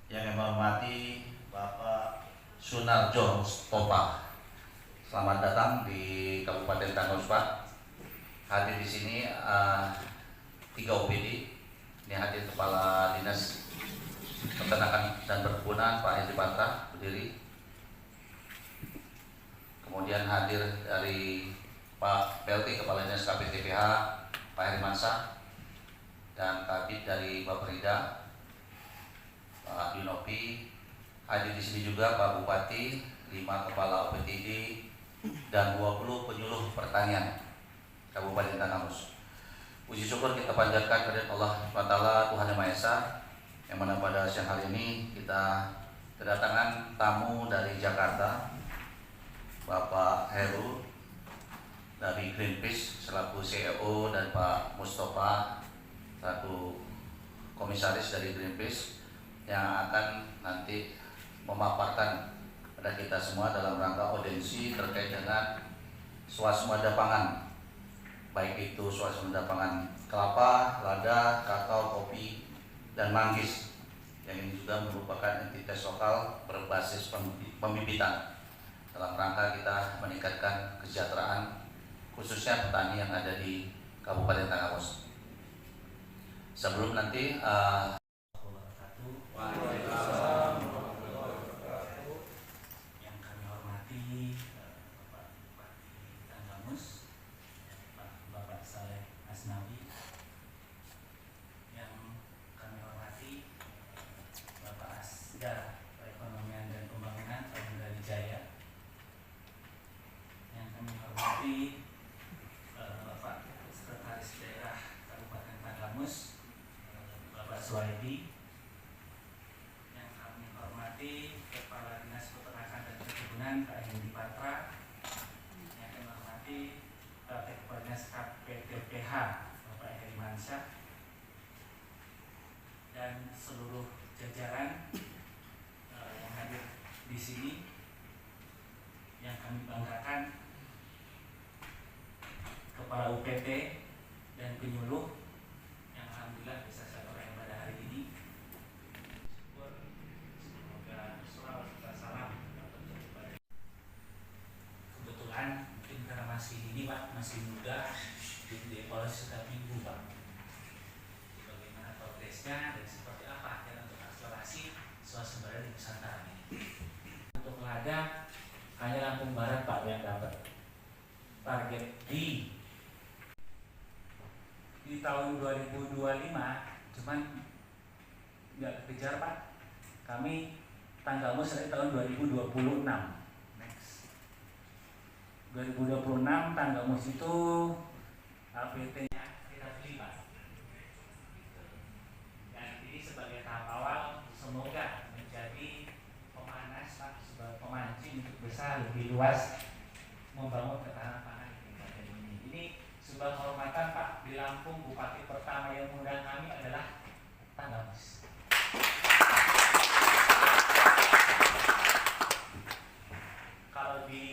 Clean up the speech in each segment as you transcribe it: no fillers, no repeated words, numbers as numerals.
Yang saya hormati Bapak Sunarjo Mustofa, selamat datang di Kabupaten Tanggamus Pak. Hadir di sini 3 OPD. Ini hadir Kepala Dinas Peternakan dan Perkebunan Pak Hendri Patra, berdiri. Kemudian hadir dari Pak PLT Kepala Dinas KPTPH Pak Heri Mansyah, dan Kabid dari Bapperida Pak Yunopi. Hadir di sini juga Pak Bupati, 5 Kepala OPTD, dan 20 penyuluh pertanian Kabupaten Tanggamus. Puji syukur kita panjatkan kepada Allah SWT, Tuhan Yang Maha Esa, yang mana pada siang hari ini kita kedatangan tamu dari Jakarta, Bapak Heru dari Greenpeace selaku CEO, dan Pak Mustofa selaku komisaris dari Greenpeace, yang akan nanti memaparkan pada kita semua dalam rangka audiensi terkait dengan swasembada pangan, baik itu swasembada pangan kelapa, lada, kakao, kopi, dan manggis, yang ini juga merupakan entitas lokal berbasis pembibitan dalam rangka kita meningkatkan kesejahteraan khususnya petani yang ada di Kabupaten Tanggamus. Sebelum nanti yang kami hormati Bapak Bupati Tanggamus, Bapak Saleh Asnawi, yang kami hormati Bapak Asda Perekonomian dan Pembangunan Pemda Jaya, yang kami hormati Bapak Sekretaris Daerah Kabupaten Tanggamus, Bapak Suwaidi, yang kami hormati Kepala Dinas Peternakan dan Perkebunan Pak Hendri Patra, yang kami hormati Kepala Dinas KPTPH Bapak Heri Mansyah, dan seluruh jajaran yang hadir di sini, yang kami banggakan Kepala UPT dan penyuluh yang alhamdulillah bisa saya toreh pada hari ini. Semoga selalu kita salam kebetulan mungkin karena masih ini Pak, masih muda, di evaluasi setiap minggu Pak, bagaimana progresnya dan seperti apa akhirnya untuk akselerasi swasembada di Nusantara ini. Untuk lada hanya Lampung Barat Pak yang dapat target di tahun 2025, cuman nggak kekejar Pak. Kami Tanggamus dari tahun 2026. Next 2026 Tanggamus itu APT-nya kita beli Pak. Dan ini sebagai tahap awal, semoga menjadi pemanas Pak, sebagai pemancing untuk besar lebih luas membangun ketahanan pangan di kabupaten ini. Ini sebuah kehormatan Pak, di Lampung bupati pertama yang mengundang kami adalah Tanggamus. Kalau di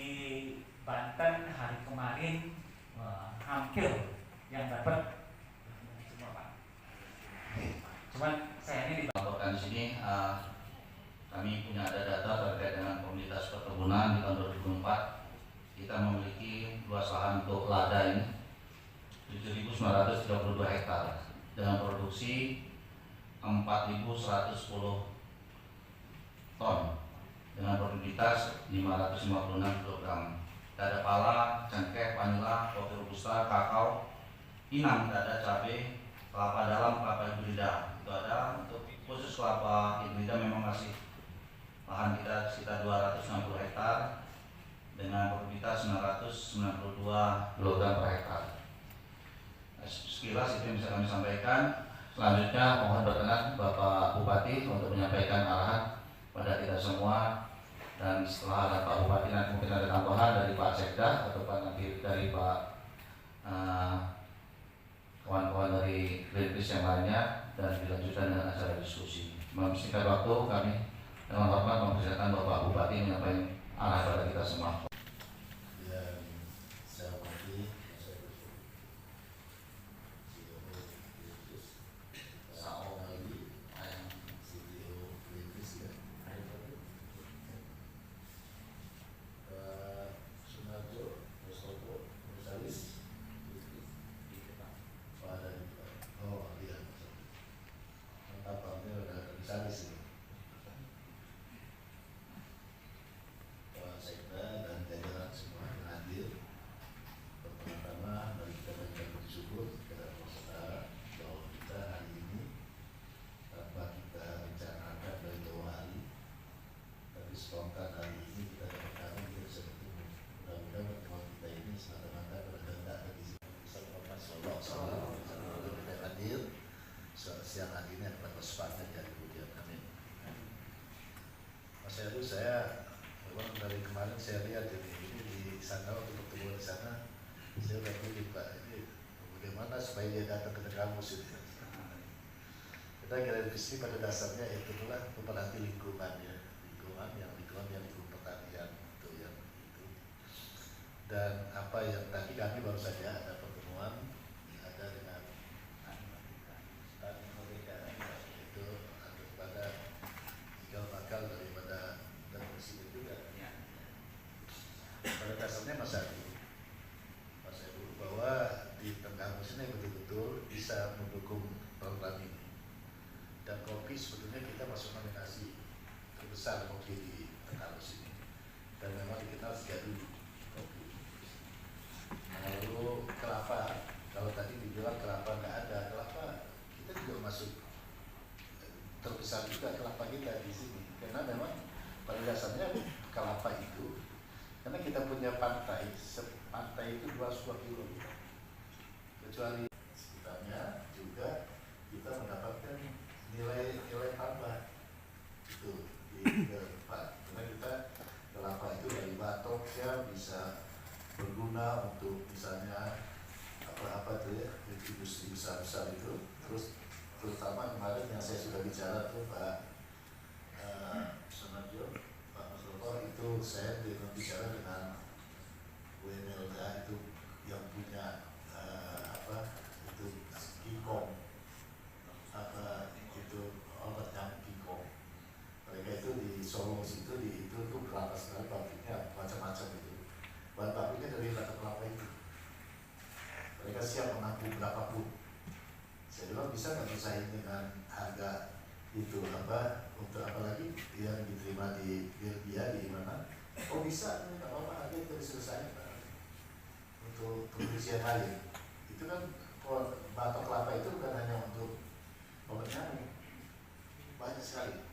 Banten hari kemarin hampir yang dapat semua Pak. Cuman saya ini melaporkan di sini, kami punya ada data terkait dengan komunitas perkebunan di tahun 2004. Kita memiliki luas lahan untuk lada ini 7.932 hektar dengan produksi 4.110 ton dengan produktivitas 556 kg. Dada pala, cengkeh, vanila, kopi robusta, kakao, pinang, dada, cabai, kelapa dalam, kelapa hibrida. Itu ada. Untuk khusus kelapa hibrida memang masih lahan kita sekitar 260 hektar dengan produktivitas 992 kg per hektar. Sekilas itu yang bisa kami sampaikan. Selanjutnya mohon berkenan Bapak Bupati untuk menyampaikan arahan pada kita semua, dan setelah ada Pak Bupati nanti mungkin ada tambahan dari Pak Sekda atau nanti dari Pak kawan-kawan dari Greenpeace yang lainnya, dan dilanjutkan dengan acara diskusi. Mempersingkat waktu, kami dengan hormat mempersilakan Bapak Bupati menyampaikan arah pada kita semua. sekali sih. Pak Sekda dan jajaran semua yang hadir. Pertama-tama mari kita panjatkan bersyukur kepada Allah Taala bahwa kita hari ini tanpa kita rencanakan dari jauh hari, tapi spontan hari ini kita dapat kita bisa bertemu. Mudah-mudahan pertemuan kita ini semata-mata berkehendak bagi Sallallahu Alaihi Wasallam kita hadir siang hari ini dapat bersepakat dan kemudian amin. Mas Heru, saya memang dari kemarin saya lihat ini di sana waktu bertemu di sana, saya udah pilih Pak ini bagaimana supaya dia datang ke kampus ini. Kita kira visi pada dasarnya itu adalah memperhati lingkungan ya, lingkungan yang lingkungan pertanian itu yang itu. Dan apa yang tadi kami baru saja ada pertemuan ada dengan itu pada cikal bakal daripada dan presiden juga. Pada dasarnya Mas Agung bahwa di tengah kampus ini betul-betul bisa mendukung program ini. Dan kopi sebetulnya kita masuk nominasi terbesar kopi di kampus ini. Dan memang dikenal sejak dulu kopi. Lalu kelapa, kalau tadi dibilang kelapa nggak ada, kelapa kita juga masuk terbesar juga kelapa kita di sini. Karena memang pada dasarnya kelapa itu, karena kita punya pantai itu 2 kilo kecuali sekitarnya juga kita mendapatkan nilai tambah itu di depan karena kita kelapa itu dari batoknya bisa berguna untuk misalnya apa tuh ya industri besar itu terutama kemarin yang saya sudah bicara tuh Pak Sunarjo Pak Mas itu saya bicara dengan WMLTA itu yang punya itu Kikong itu obat yang Kikong mereka itu di Solo situ itu kelapa sekali pabriknya macam-macam itu bahan bakunya dari batok kelapa itu mereka siap menampung berapapun. Saya bilang bisa nggak bersaing dengan harga itu untuk apalagi yang diterima di Belgia di mana? Oh bisa, nggak apa-apa harga itu diselesaikan untuk produksi yang lain. Itu kan batok kelapa itu bukan hanya untuk obat nyamuk, banyak sekali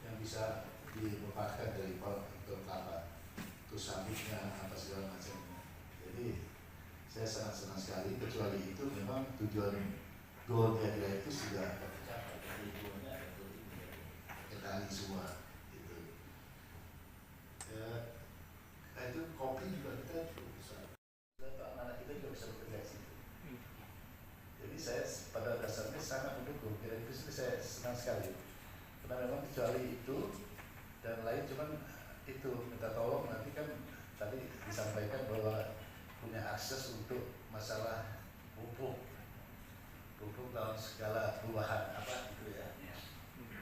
yang bisa dilepaskan dari batok kelapa, terus sabutnya apa segala macamnya. Jadi saya sangat senang sekali, kecuali itu memang tujuan goalnya dia itu sudah tercapai, tujuannya ada kendali semua itu. Itu kopi juga kita bisa, anak kita juga bisa bekerja di situ. Jadi saya pada dasarnya sangat mendukung, kira itu saya senang sekali. Karena memang kecuali itu dan lain cuman itu minta tolong nanti kan tadi disampaikan bahwa punya akses untuk masalah pupuk dalam segala perubahan apa gitu ya.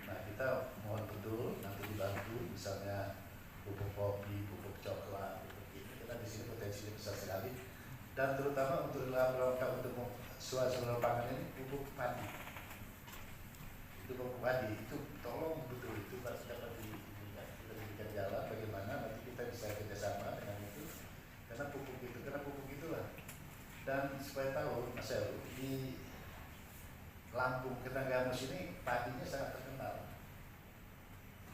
Nah kita mohon betul nanti dibantu misalnya pupuk kopi, pupuk coklat, pupuk ini kita di sini potensinya besar sekali dan terutama untuk dalam rangka untuk suasana pangan ini pupuk padi. Itu pupuk padi itu tolong betul itu pasti dapat diberikan jalan bagaimana nanti kita bisa kerjasama dengan itu karena pupuk itulah. Dan supaya tahu Mas Heru, di Lampung Ketanggamus ini padinya sangat terkenal.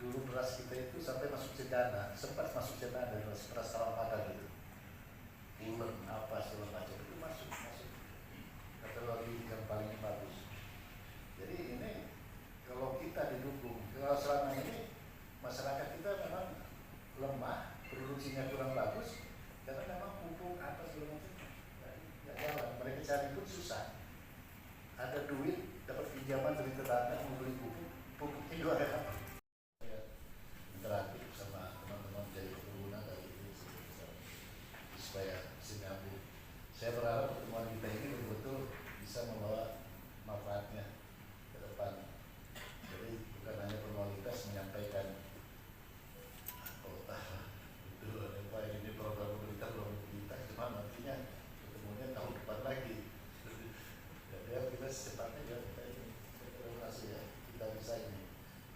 Dulu beras kita itu sampai masuk Cendana, sempat masuk Cendana beras Salampada gitu. Ulen apa segala macam itu masuk kategori yang paling bagus. Jadi ini kalau kita didukung, kalau selama ini masyarakat kita memang lemah, produksinya kurang bagus, karena memang pupuk apa segala macam nggak jalan. Mereka cari pun susah. Ada duit, dapat pinjaman dari tetangga mau beli pupuknya juga ada. Interaktif sama teman-teman dari perkebunan dari ini supaya sinyambung. Saya berharap pertemuan kita ini betul-betul bisa membawa manfaatnya ke depan.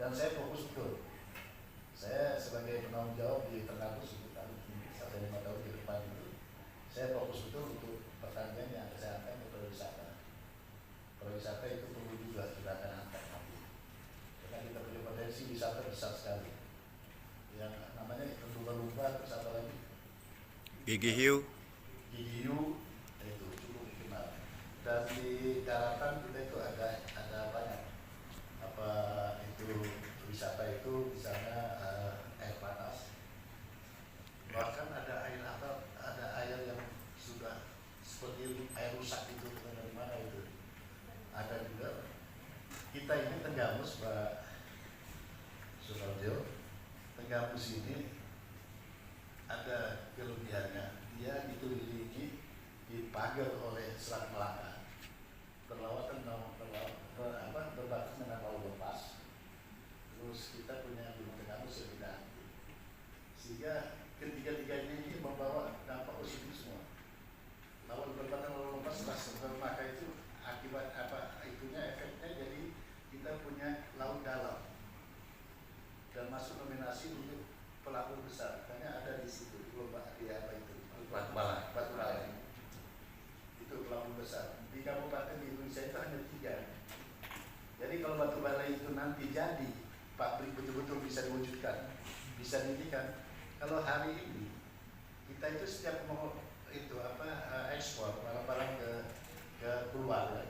Dan saya fokus betul. Saya sebagai penanggung jawab di Ternapus untuk sampai 5 tahun ke depan itu, saya fokus betul untuk pertanian yang kesehatan dan pariwisata. Pariwisata itu perlu juga kita akan angkat nanti. Karena kita punya potensi wisata besar sekali. Yang namanya lumba-lumba, terus apa lagi? Gigi hiu. Gigi hiu itu cukup dikenal. Dan di daratan kita itu ada banyak apa itu wisata itu misalnya air panas. Bahkan ada air apa? Ada air yang sudah seperti air rusak itu dari mana itu? Ada juga. Kita ini Tenggamus, Pak Suparjo. Tenggamus ini ada kelebihannya, dia dikelilingi dipagar oleh Selat Melaka, berbatas dengan laut lepas. Terus kita punya Gunung Tenggamus yang tidak aktif, sehingga ketiga-tiganya ini membawa dampak positif semua. Laut berbatasan laut lepas Selat Melaka itu akibat apa itunya efeknya, jadi kita punya laut dalam dan masuk nominasi untuk pelabuhan besar, karena ada di situ di apa itu Batu Balai. itu pelabuhan besar di kabupaten di Indonesia itu hanya 3. Jadi kalau Batu Balai itu nanti jadi pabrik betul-betul bisa diwujudkan, bisa didirikan. Kalau hari ini kita itu setiap mau itu ekspor barang-barang ke keluar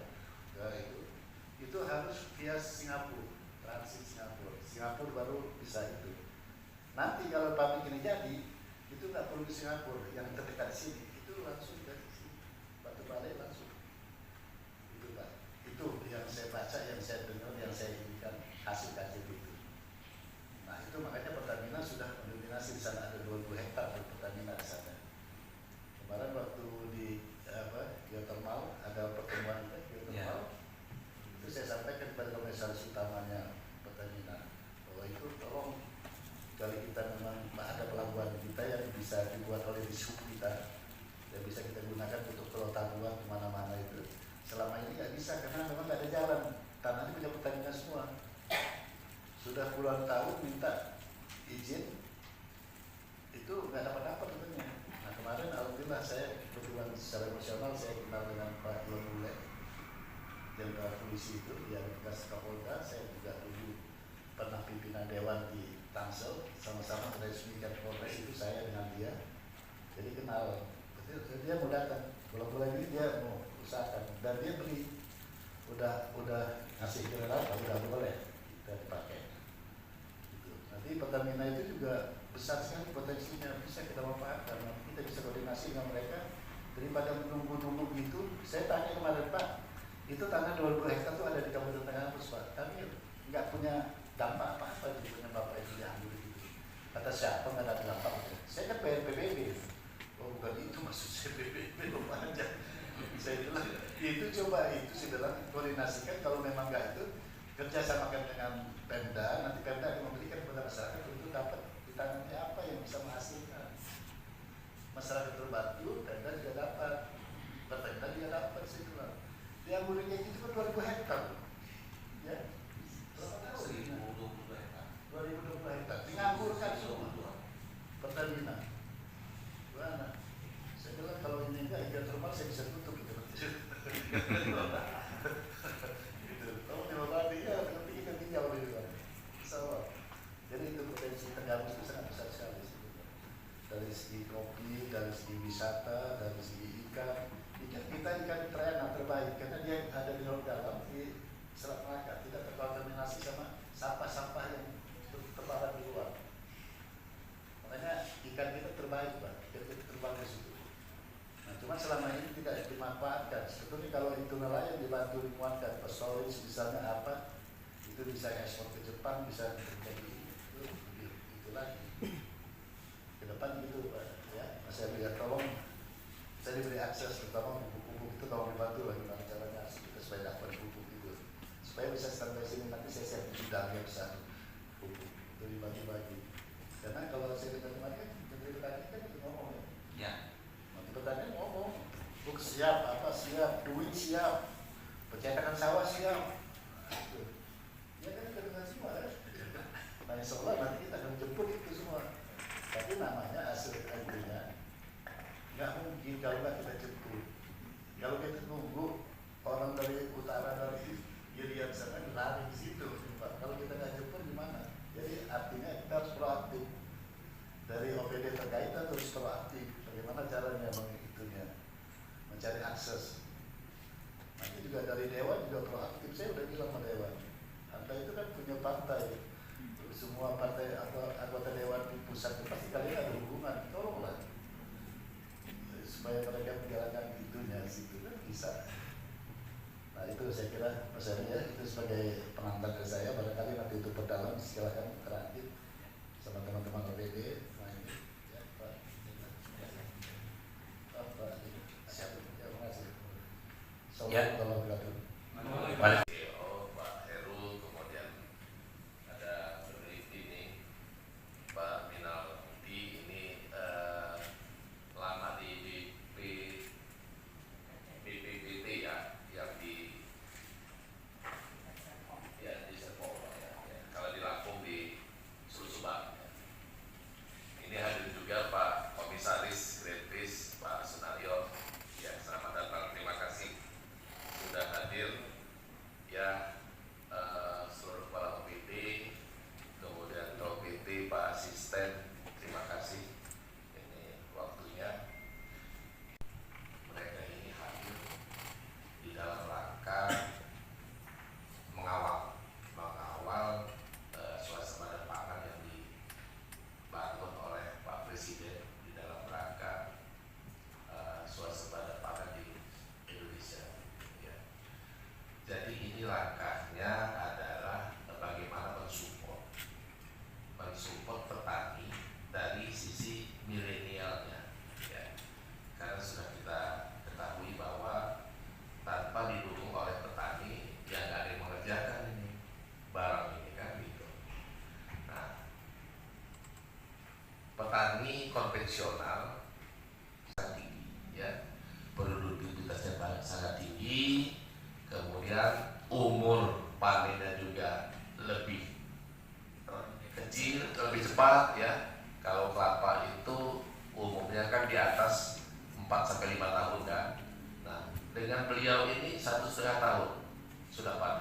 itu harus via Singapura, transit Singapura baru bisa itu. Nanti kalau pabrik ini jadi, itu nggak perlu ke Singapura, yang terdekat sini itu langsung dari sini, Batu Balai langsung. Itu Pak, itu yang saya baca, yang saya dengar, yang saya inginkan hasil kajian itu. Nah itu makanya Pertamina sudah mendominasi di sana, ada 20 hektar Pertamina di sana. Kemarin waktu di geothermal ada pertemuan geothermal, itu saya sampaikan kepada komisaris utamanya Pertamina bahwa itu tolong kalau kita memang ada pelabuhan kita yang bisa dibuat oleh dishub kita, yang bisa kita gunakan untuk pulau Tabuan kemana-mana itu. Selama ini nggak bisa karena memang nggak ada jalan, tanahnya punya Pertamina semua. Sudah puluhan tahun minta izin, itu nggak dapat tentunya. Nah kemarin alhamdulillah saya kebetulan secara emosional saya kenal dengan Pak Iwan Bule, Jenderal Polisi itu, yang bekas Kapolda. Saya juga dulu pernah pimpinan dewan di Tangsel, sama-sama meresmikan Polres itu saya dengan dia, jadi kenal. Dia mau datang, bulan-bulan ini dia mau usahakan dan dia beli, udah ngasih kira udah boleh kita dipakai. Gitu. Nanti Pertamina itu juga besar sekali potensinya, bisa kita manfaatkan. Nanti kita bisa koordinasi dengan mereka daripada menunggu-nunggu gitu. Saya tanya kemarin Pak, itu tanah 20 hektar itu ada di Kabupaten Tenggamus Pak, kami nggak punya dampak apa-apa di punya Bapak itu diambil gitu. Kata siapa nggak ada dampak? Saya kan bayar PBB. Oh bukan itu maksud saya, PBB belum aja. Saya bilang itu coba itu saya bilang koordinasikan, kalau memang nggak itu kerjasamakan dengan Pemda, nanti Pemda akan memberikan kepada masyarakat untuk dapat di tangannya apa yang bisa menghasilkan. Masyarakat terbantu, Pemda juga dapat, Pemda juga dapat. Saya bilang yang muridnya itu kan 2000 hektar, ya. 1020 hektar. 2020 hektar, dianggur-kan semua Pertamina. Gimana? Saya bilang kalau ini enggak, geothermal saya bisa tutup gitu. Kalau di Bali ya, nanti kita tinggal di sana. Sama. Jadi itu potensi Tenggamus itu sangat besar sekali. Dari segi kopi, dari segi wisata, dari segi ikan. Ikan kita ikan ternak terbaik karena dia ada di laut dalam di Selat Melaka, tidak terkontaminasi sama sampah-sampah yang terbarat di luar. Makanya ikan kita terbaik Pak, ikan kita terbang ke situ. Nah, cuma selama ini tidak dimanfaatkan. Sebetulnya kalau itu nelayan dibantu dimuatkan ke storage misalnya apa, itu bisa ekspor ke Jepang, bisa terjadi itu lagi. Ke depan gitu Pak, ya. Saya lihat tolong, saya diberi akses terutama buku-buku itu tolong dibantu bagaimana caranya kita supaya dapat buku itu, supaya bisa sampai sini nanti saya siap gudangnya besar buku itu dibagi-bagi. Karena kalau saya dengar kemarin Menteri Petani kan itu ngomong Ya. Menteri Petani ngomong buku siap, apa siap, duit siap, percetakan sawah siap. Nah, itu. Ya kan kita dengar semua kan? semua partai atau anggota dewan di pusat pasti kalian ada hubungan, tolonglah supaya mereka menjalankan itunya situ kan bisa. Nah itu saya kira Mas Heri ya, itu sebagai pengantar dari saya, barangkali nanti untuk perdalam silakan terakhir sama teman-teman OPD. Nah ini ya Pak. Pak, siap. Ya, terima kasih. Ya. Assalamualaikum. Balik. Pak Heru, kemudian ada peneliti ini Pak Minal Mukti, ini lama di BPPT ya, yang di Serpong ya. Kalau di Lampung di Sulusubang ya. Ini hadir juga Pak Komisaris Greenpeace Pak Sunario ya, selamat datang, terima kasih sudah hadir ya, seluruh kepala OPD, kemudian OPD, Pak Asisten, terima kasih ini waktunya. Mereka ini hadir di dalam rangka mengawal suasana pangan yang dibangun oleh Pak Presiden di dalam rangka suasana pangan di Indonesia ya. Jadi ini langkahnya adalah bagaimana mensupport petani dari sisi milenialnya ya. Karena sudah kita ketahui bahwa tanpa didukung oleh petani ya nggak ada yang mengerjakan ini barang ini kan gitu. Nah, petani konvensional sangat tinggi ya, produktivitasnya sangat tinggi, kemudian umur panennya juga lebih kecil, lebih cepat ya. Kalau kelapa itu umumnya kan di atas 4-5 tahun kan. Nah, dengan beliau ini 1,5 tahun sudah panen.